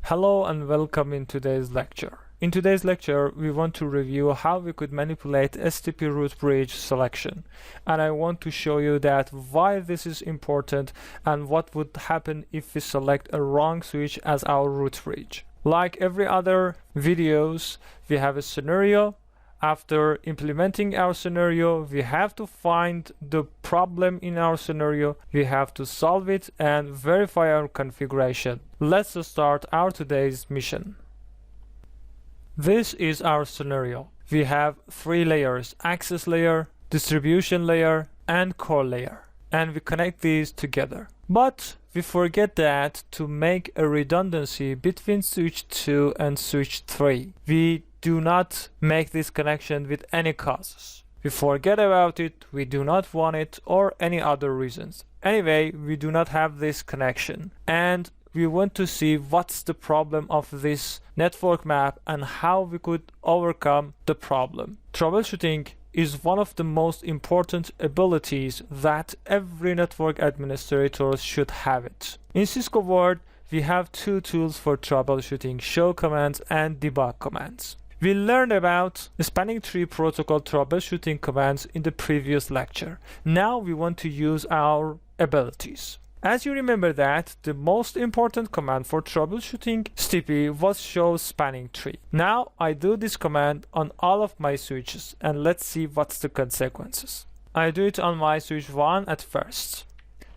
Hello and welcome in today's lecture. In today's lecture, we want to review how we could manipulate STP root bridge selection. And I want to show you that why this is important and what would happen if we select a wrong switch as our root bridge. Like every other videos, we have a scenario. After implementing our scenario, we have to find the problem in our scenario, we have to solve it and verify our configuration. Let's start our today's mission. This is our scenario. We have three layers: access layer, distribution layer, and core layer. And we connect these together. But we forget that to make a redundancy between switch 2 and switch 3. We do not make this connection with any causes. We forget about it, we do not want it, or any other reasons. Anyway, we do not have this connection. And we want to see what's the problem of this network map and how we could overcome the problem. Troubleshooting is one of the most important abilities that every network administrator should have it. In Cisco world, we have two tools for troubleshooting: show commands and debug commands. We learned about spanning tree protocol troubleshooting commands in the previous lecture. Now we want to use our abilities. As you remember that the most important command for troubleshooting STP was show spanning tree. Now I do this command on all of my switches and let's see what's the consequences. I do it on my switch 1 at first.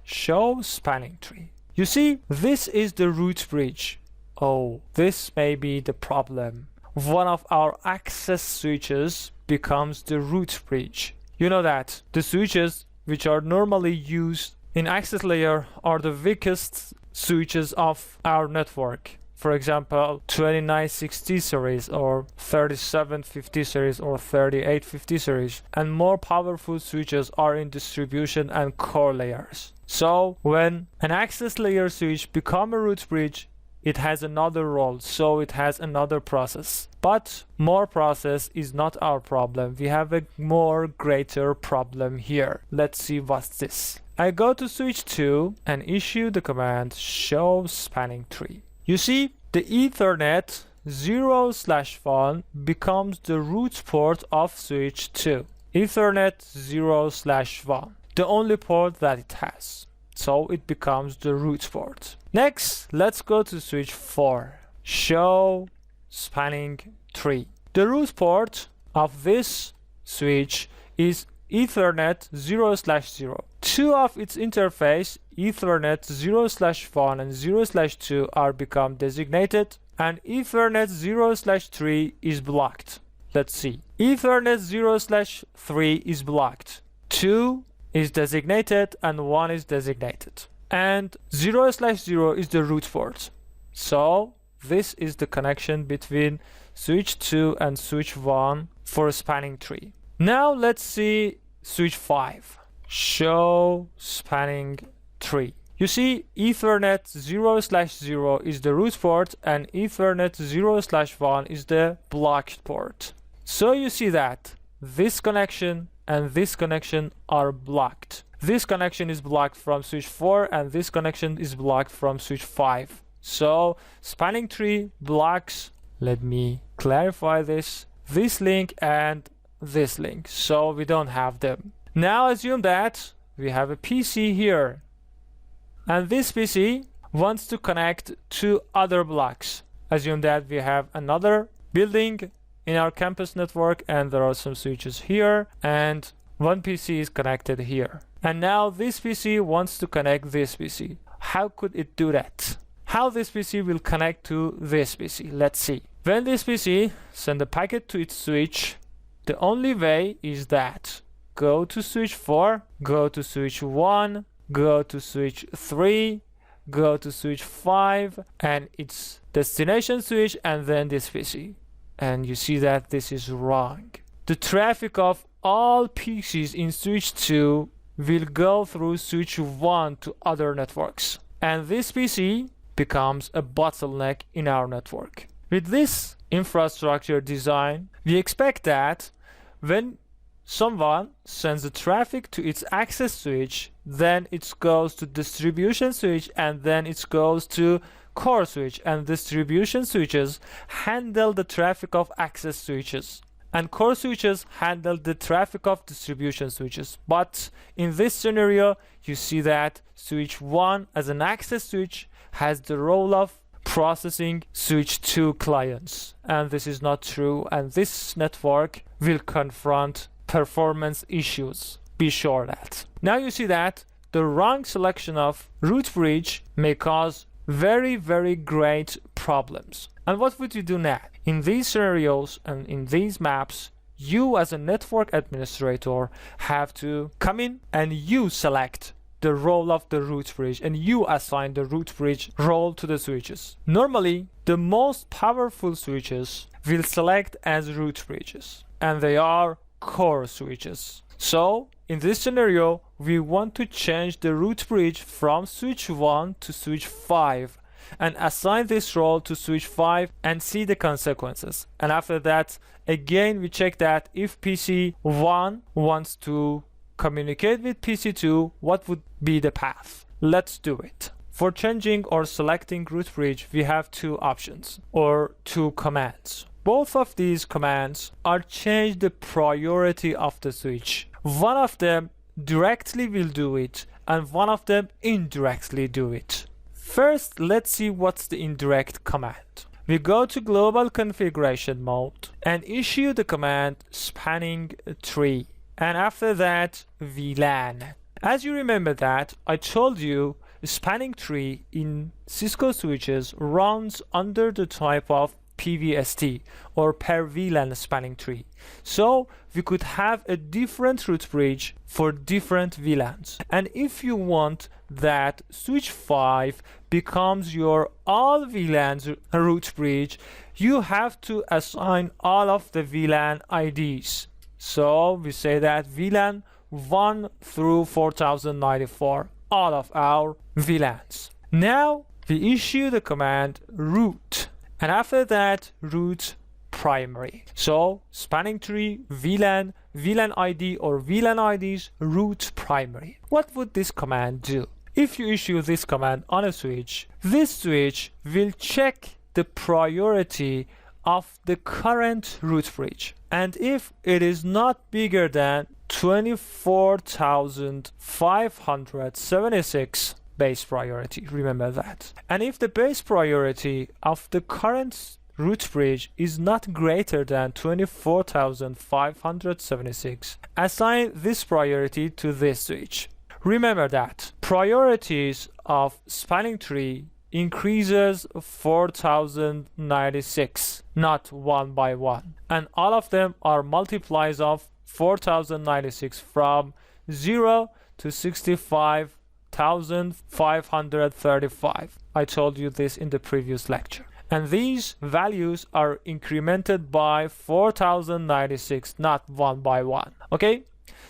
Show spanning tree. You see, this is the root bridge. Oh, this may be the problem. One of our access switches becomes the root bridge. You know that the switches which are normally used in access layer are the weakest switches of our network. For example, 2960 series or 3750 series or 3850 series. And more powerful switches are in distribution and core layers. So when an access layer switch becomes a root bridge, it has another role, so it has another process. But more process is not our problem. We have a more greater problem here. Let's see what's this. I go to switch 2 and issue the command show spanning tree. You see, the Ethernet 0/1 becomes the root port of switch 2. Ethernet 0/1, the only port that it has. So it becomes the root port. Next, let's go to switch 4. Show spanning tree. The root port of this switch is Ethernet 0/0. Two of its interface, Ethernet 0/1 and 0/2, are become designated, and Ethernet 0/3 is blocked. Let's see. Ethernet 0/3 is blocked. 2 is designated and 1 is designated. And 0/0 is the root port. So this is the connection between switch 2 and switch 1 for a spanning tree. Now let's see switch 5. Show spanning tree. You see, Ethernet 0/0 is the root port and Ethernet 0/1 is the blocked port. So you see that this connection and this connection are blocked. This connection is blocked from switch 4 and this connection is blocked from switch 5. So spanning tree blocks, let me clarify this link and this link, so we don't have them. Now assume that we have a PC here and this PC wants to connect to other blocks. Assume that we have another building in our campus network and there are some switches here and one PC is connected here. And now this PC wants to connect this PC. How could it do that? How this PC will connect to this PC? Let's see. When this PC send a packet to its switch, the only way is that go to switch 4, go to switch 1, go to switch 3, go to switch 5 and its destination switch and then this PC. And you see that this is wrong. The traffic of all PCs in switch 2 will go through switch 1 to other networks. And this PC becomes a bottleneck in our network. With this infrastructure design, we expect that when someone sends the traffic to its access switch, then it goes to distribution switch, and then it goes to core switch, and distribution switches handle the traffic of access switches, and core switches handle the traffic of distribution switches. But in this scenario, you see that switch 1 as an access switch has the role of processing switch 2 clients, and this is not true, and this network will confront performance issues. Be sure that. Now you see that the wrong selection of root bridge may cause very great problems. And what would you do now? In these scenarios and in these maps, you as a network administrator have to come in and you select the role of the root bridge, and you assign the root bridge role to the switches. Normally, the most powerful switches will select as root bridges, and they are core switches. So in this scenario, we want to change the root bridge from switch 1 to switch 5 and assign this role to switch 5 and see the consequences. And after that, again, we check that if PC1 wants to communicate with PC2, what would be the path? Let's do it. For changing or selecting root bridge, we have two options or two commands. Both of these commands are change the priority of the switch. One of them directly will do it, and one of them indirectly do it. First, let's see what's the indirect command. We go to global configuration mode and issue the command spanning tree, and after that VLAN. As you remember that I told you spanning tree in Cisco switches runs under the type of PVST or per VLAN spanning tree. So we could have a different root bridge for different VLANs. And if you want that switch 5 becomes your all VLANs root bridge, you have to assign all of the VLAN IDs. So we say that VLAN 1 through 4094, all of our VLANs. Now we issue the command root, and after that root primary. So spanning tree, VLAN, VLAN ID or VLAN IDs, root primary. What would this command do? If you issue this command on a switch, this switch will check the priority of the current root bridge. And if it is not bigger than 24,576 base priority, remember that. And if the base priority of the current root bridge is not greater than 24,576, assign this priority to this switch. Remember that priorities of spanning tree increases 4096, not one by one, and all of them are multiplies of 4096 from 0 to 65,535. I told you this in the previous lecture. And these values are incremented by 4096, not one by one. Okay?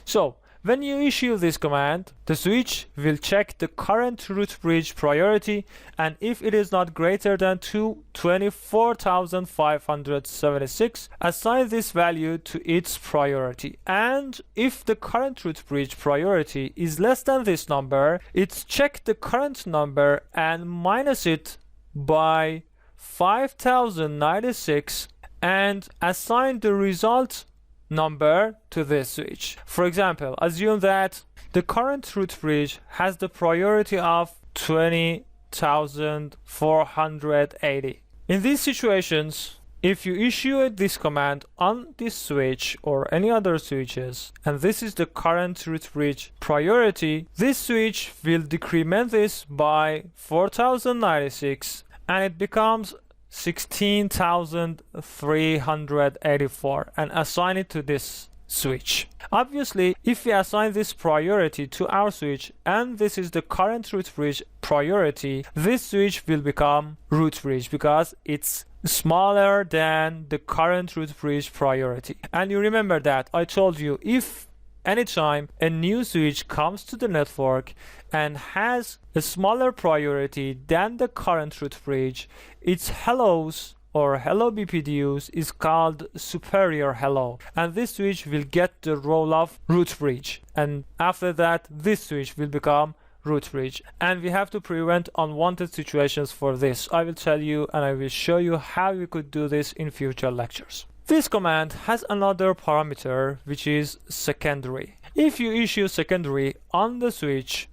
So when you issue this command, the switch will check the current root bridge priority, and if it is not greater than 24,576, assign this value to its priority. And if the current root bridge priority is less than this number, it's check the current number and minus it by 5096 and assign the result number to this switch. For example, assume that the current root bridge has the priority of 20,480. In these situations, if you issue this command on this switch or any other switches, and this is the current root bridge priority, this switch will decrement this by 4096 and it becomes 16,384 and assign it to this switch. Obviously, if we assign this priority to our switch and this is the current root bridge priority, this switch will become root bridge because it's smaller than the current root bridge priority. And you remember that I told you if anytime a new switch comes to the network and has a smaller priority than the current root bridge, its hellos or hello BPDUs is called superior hello, and this switch will get the role of root bridge, and after that this switch will become root bridge, and we have to prevent unwanted situations for this. I will tell you and I will show you how we could do this in future lectures. This command has another parameter which is secondary. If you issue secondary on the switch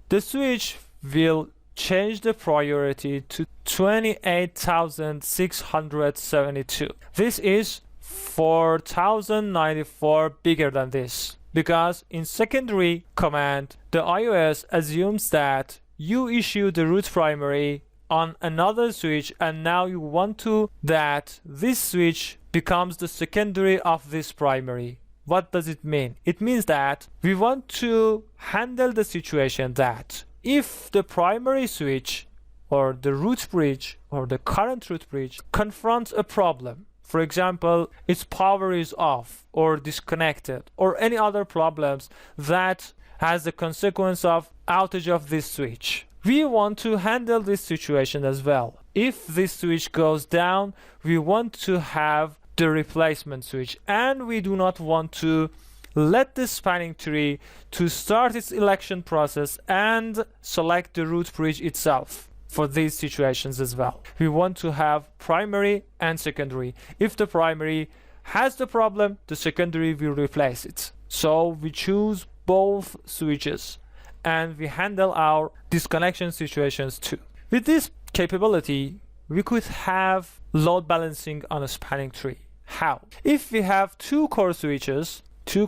will change the priority to 28,672. This is 4,094 bigger than this, because in secondary command the iOS assumes that you issue the root primary on another switch, and now you want to that this switch becomes the secondary of this primary. What does it mean? It means that we want to handle the situation that if the primary switch or the root bridge or the current root bridge confronts a problem, for example, its power is off or disconnected or any other problems that has the consequence of outage of this switch, we want to handle this situation as well. If this switch goes down, we want to have the replacement switch, and we do not want to let the spanning tree to start its election process and select the root bridge itself for these situations as well. We want to have primary and secondary. If the primary has the problem, the secondary will replace it. So we choose both switches and we handle our disconnection situations too. With this capability, we could have load balancing on a spanning tree. How? If we have two core switches, we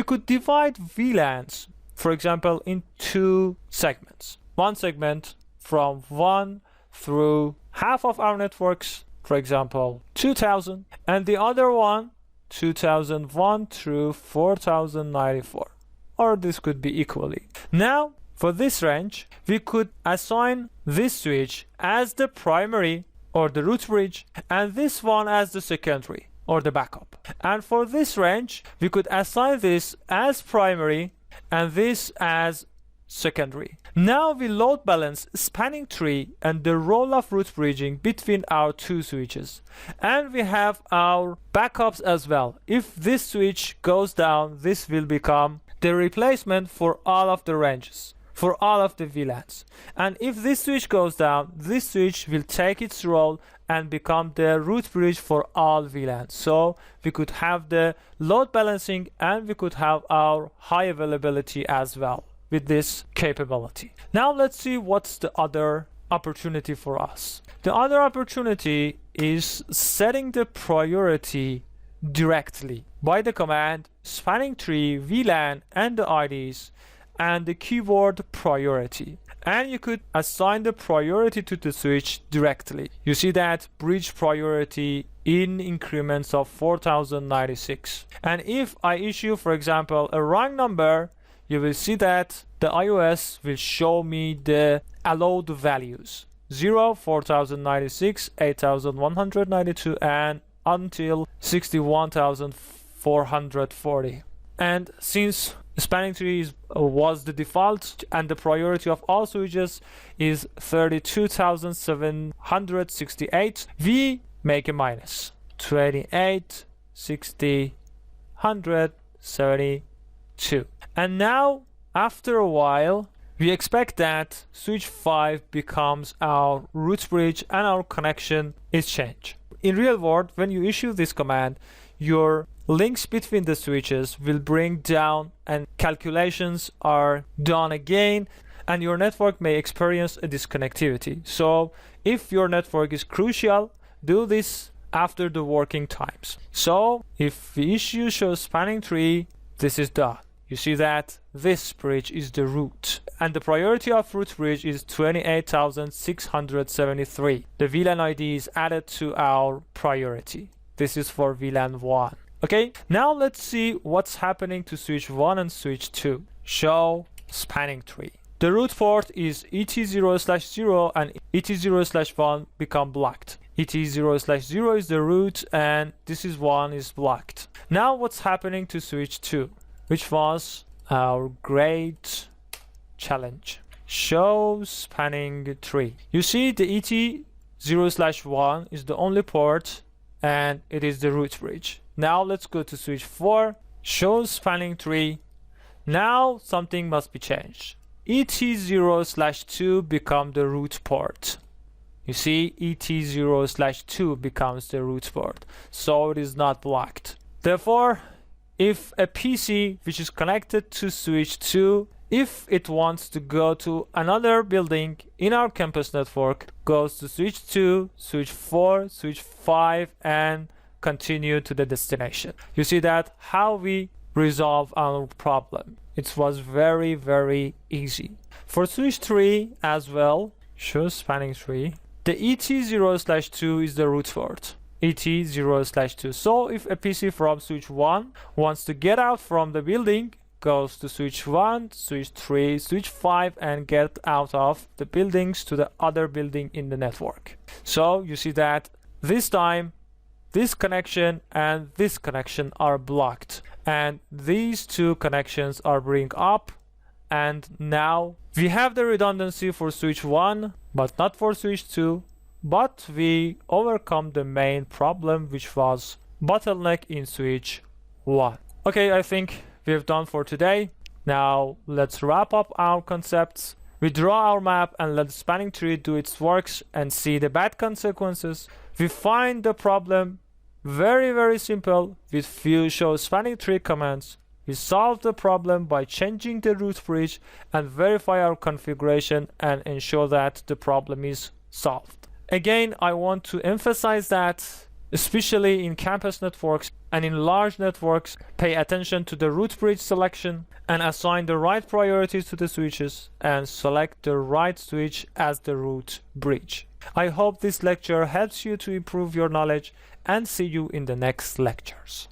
could divide VLANs, for example, in two segments. One segment from 1 through half of our networks, for example, 2000, and the other one, 2001 through 4094. Or this could be equally. Now, for this range, we could assign this switch as the primary or the root bridge, and this one as the secondary or the backup. And for this range, we could assign this as primary and this as secondary. Now we load balance spanning tree and the role of root bridging between our two switches. And we have our backups as well. If this switch goes down, this will become the replacement for all of the ranges, for all of the VLANs. And if this switch goes down, this switch will take its role and become the root bridge for all VLANs. So we could have the load balancing and we could have our high availability as well with this capability. Now let's see what's the other opportunity for us. The other opportunity is setting the priority directly by the command spanning tree, VLAN, and the IDs, and the keyword priority. And you could assign the priority to the switch directly. You see that bridge priority in increments of 4096. And if I issue, for example, a wrong number, you will see that the iOS will show me the allowed values: 0, 4096, 8192, and until 61,440. And since spanning tree was the default and the priority of all switches is 32,768, we make a minus 28, 60, 172. And now after a while we expect that switch 5 becomes our root bridge and our connection is changed. In real world, when you issue this command, your links between the switches will bring down and calculations are done again, and your network may experience a disconnectivity. So if your network is crucial, do this after the working times. So if we issue show spanning tree, this is done. You see that this bridge is the root, and the priority of root bridge is 28,673. The VLAN ID is added to our priority. This is for VLAN 1. Okay, now let's see what's happening to switch 1 and switch 2. Show spanning tree. The root port is ET0/0 and ET0/1 become blocked. ET0/0 is the root and this is 1 is blocked. Now what's happening to switch 2, which was our great challenge. Show spanning tree. You see the ET0/1 is the only port and it is the root bridge. Now let's go to switch 4, show spanning tree. Now something must be changed. ET0/2 become the root port. You see, ET0/2 becomes the root port, so it is not blocked. Therefore, if a PC which is connected to switch 2, if it wants to go to another building in our campus network, goes to switch 2, switch 4, switch 5, and continue to the destination. You see that how we resolve our problem. It was very, very easy. For switch 3 as well, show spanning tree, the ET0/2 is the root port. ET0/2. So if a PC from switch 1 wants to get out from the building, goes to switch 1, switch 3, switch 5, and get out of the buildings to the other building in the network. So you see that this time this connection and this connection are blocked, and these two connections are bring up, and now we have the redundancy for switch 1 but not for switch 2, but we overcome the main problem, which was bottleneck in switch 1. Okay, I think we have done for today. Now let's wrap up our concepts. We draw our map and let the spanning tree do its works and see the bad consequences. We find the problem very, very simple with few show spanning tree commands. We solve the problem by changing the root bridge and verify our configuration and ensure that the problem is solved. Again, I want to emphasize that, especially in campus networks and in large networks, pay attention to the root bridge selection and assign the right priorities to the switches and select the right switch as the root bridge. I hope this lecture helps you to improve your knowledge, and see you in the next lectures.